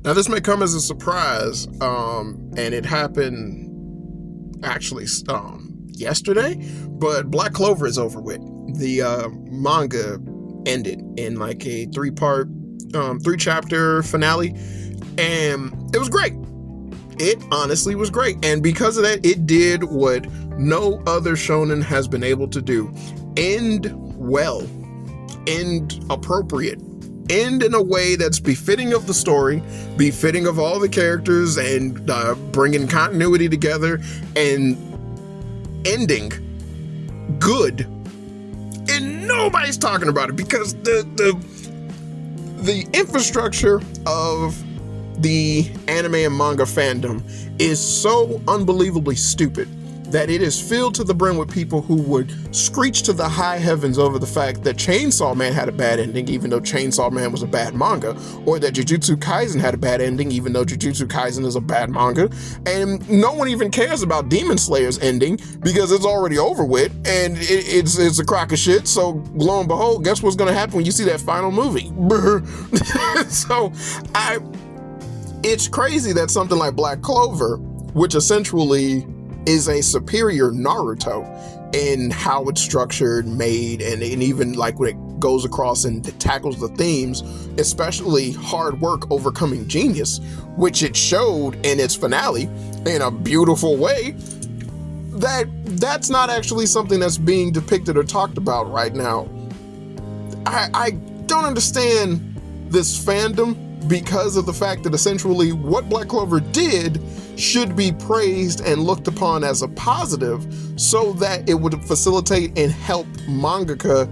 Now, this may come as a surprise, and it happened actually yesterday, but Black Clover is over with. The manga ended in like a three chapter finale, and it was great. It honestly was great, and because of that, it did what no other shonen has been able to do: end well, end appropriate, end in a way that's befitting of the story, befitting of all the characters, and bringing continuity together, and ending good. And nobody's talking about it because the infrastructure of the anime and manga fandom is so unbelievably stupid that it is filled to the brim with people who would screech to the high heavens over the fact that Chainsaw Man had a bad ending, even though Chainsaw Man was a bad manga, or that Jujutsu Kaisen had a bad ending, even though Jujutsu Kaisen is a bad manga. And no one even cares about Demon Slayer's ending because it's already over with and it's a crock of shit. So lo and behold, guess what's going to happen when you see that final movie? So it's crazy that something like Black Clover, which essentially is a superior Naruto in how it's structured, made, and even like when it goes across and tackles the themes, especially hard work overcoming genius, which it showed in its finale in a beautiful way, that's not actually something that's being depicted or talked about right now. I don't understand this fandom because of the fact that essentially what Black Clover did should be praised and looked upon as a positive so that it would facilitate and help mangaka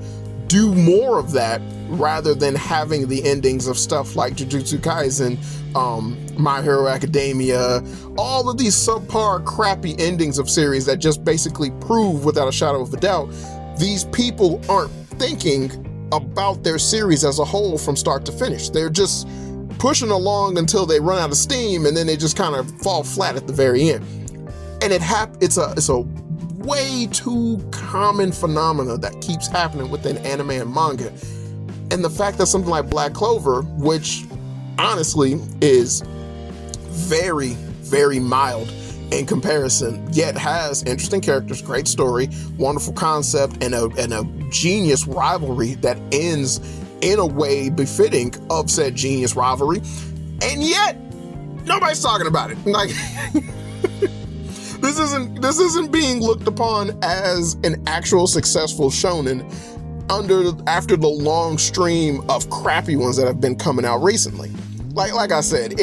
do more of that rather than having the endings of stuff like Jujutsu Kaisen, My Hero Academia, all of these subpar crappy endings of series that just basically prove without a shadow of a doubt these people aren't thinking about their series as a whole from start to finish. They're just pushing along until they run out of steam, and then they just kind of fall flat at the very end. And it's a way too common phenomena that keeps happening within anime and manga. And the fact that something like Black Clover, which honestly is very, very mild in comparison, yet has interesting characters, great story, wonderful concept, and a genius rivalry that ends in a way befitting of said genius rivalry, and yet nobody's talking about it. Like this isn't being looked upon as an actual successful shonen after the long stream of crappy ones that have been coming out recently. Like I said,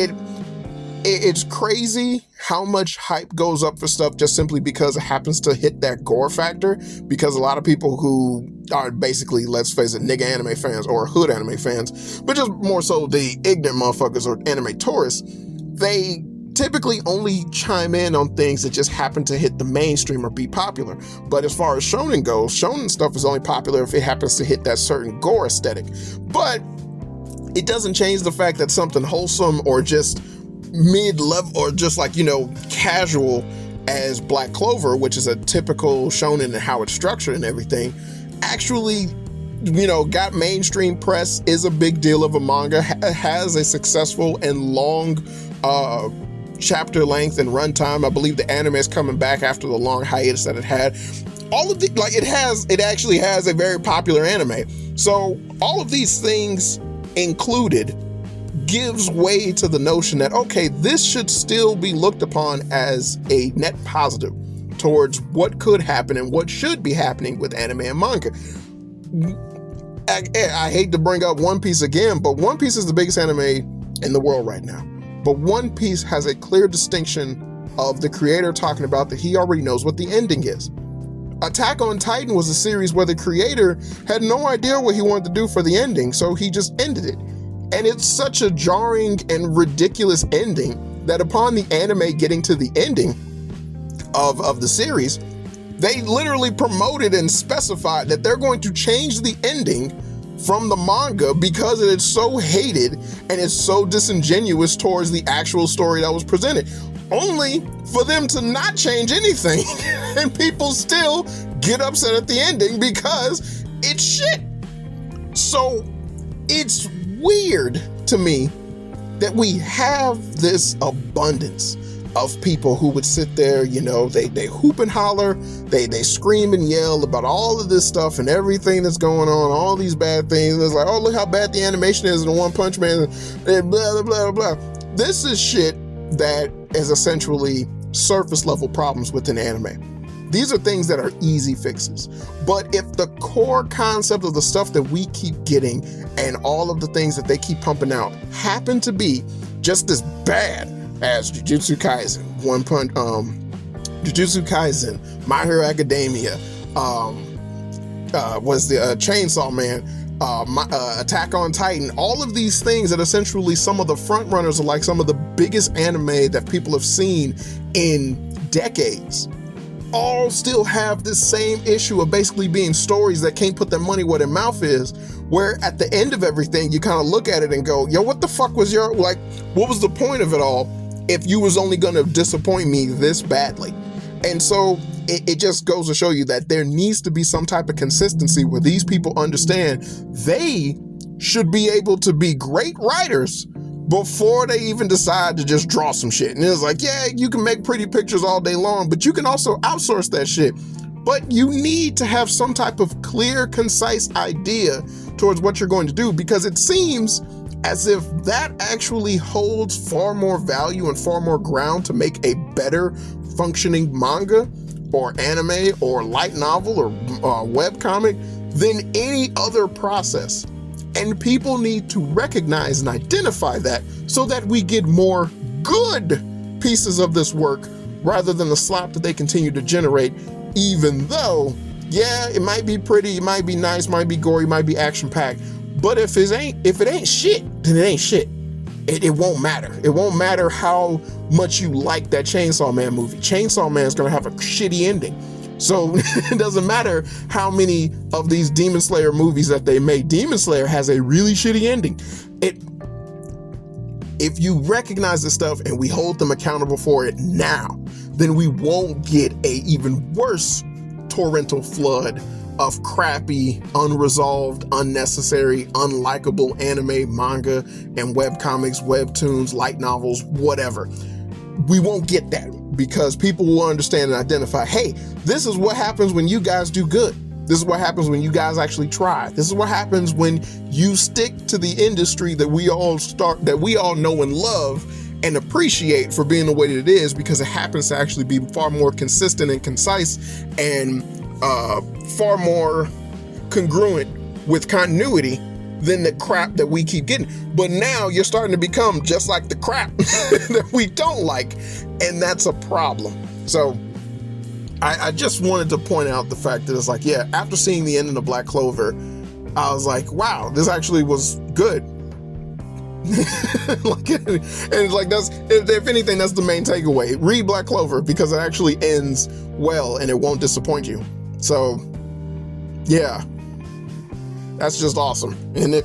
it's crazy how much hype goes up for stuff just simply because it happens to hit that gore factor, because a lot of people who are basically, let's face it, nigga anime fans or hood anime fans, but just more so the ignorant motherfuckers or anime tourists, they typically only chime in on things that just happen to hit the mainstream or be popular. But as far as shonen goes, shonen stuff is only popular if it happens to hit that certain gore aesthetic. But it doesn't change the fact that something wholesome or just mid-level or just like, casual as Black Clover, which is a typical shonen and how it's structured and everything, actually, got mainstream press, is a big deal of a manga, has a successful and long chapter length and runtime. I believe the anime is coming back after the long hiatus that it had. All of it actually has a very popular anime. So all of these things included gives way to the notion that, okay, this should still be looked upon as a net positive towards what could happen and what should be happening with anime and manga. I hate to bring up One Piece again, but One Piece is the biggest anime in the world right now. But One Piece has a clear distinction of the creator talking about that he already knows what the ending is. Attack on Titan was a series where the creator had no idea what he wanted to do for the ending, so he just ended it. And it's such a jarring and ridiculous ending that upon the anime getting to the ending of the series, they literally promoted and specified that they're going to change the ending from the manga because it's so hated and it's so disingenuous towards the actual story that was presented, only for them to not change anything and people still get upset at the ending because it's shit. So it's weird to me that we have this abundance of people who would sit there, you know, they hoop and holler, they scream and yell about all of this stuff and everything that's going on, all these bad things. It's like, oh, look how bad the animation is in One Punch Man, and blah, blah, blah, blah. This is shit that is essentially surface level problems within anime. These are things that are easy fixes. But if the core concept of the stuff that we keep getting and all of the things that they keep pumping out happen to be just as bad as Jujutsu Kaisen, Jujutsu Kaisen, My Hero Academia, was the Chainsaw Man, Attack on Titan, all of these things that essentially some of the front runners are like some of the biggest anime that people have seen in decades, all still have this same issue of basically being stories that can't put their money where their mouth is, where at the end of everything you kind of look at it and go, yo, what the fuck was what was the point of it all if you was only gonna disappoint me this badly? And so it just goes to show you that there needs to be some type of consistency where these people understand they should be able to be great writers before they even decide to just draw some shit. And it's like, yeah, you can make pretty pictures all day long, but you can also outsource that shit. But you need to have some type of clear, concise idea towards what you're going to do, because it seems as if that actually holds far more value and far more ground to make a better functioning manga or anime or light novel or webcomic than any other process. And people need to recognize and identify that so that we get more good pieces of this work rather than the slop that they continue to generate, even though, yeah, it might be pretty, it might be nice, might be gory, might be action-packed, but if it ain't shit, then it ain't shit. It won't matter. It won't matter how much you like that Chainsaw Man movie. Chainsaw Man is gonna have a shitty ending. So it doesn't matter how many of these Demon Slayer movies that they made. Demon Slayer has a really shitty ending. If you recognize this stuff and we hold them accountable for it now, then we won't get a even worse torrential flood of crappy, unresolved, unnecessary, unlikable anime, manga, and webcomics, webtoons, light novels, whatever. We won't get that because people will understand and identify, hey, this is what happens when you guys do good. This is what happens when you guys actually try. This is what happens when you stick to the industry that we all know and love and appreciate for being the way that it is, because it happens to actually be far more consistent and concise and far more congruent with continuity than the crap that we keep getting. But now you're starting to become just like the crap that we don't like, and that's a problem. So I just wanted to point out the fact that it's like, yeah, after seeing the ending of Black Clover, I was like, wow, this actually was good. And it's like, that's, if anything, that's the main takeaway. Read Black Clover because it actually ends well and it won't disappoint you. So yeah, that's just awesome, isn't it?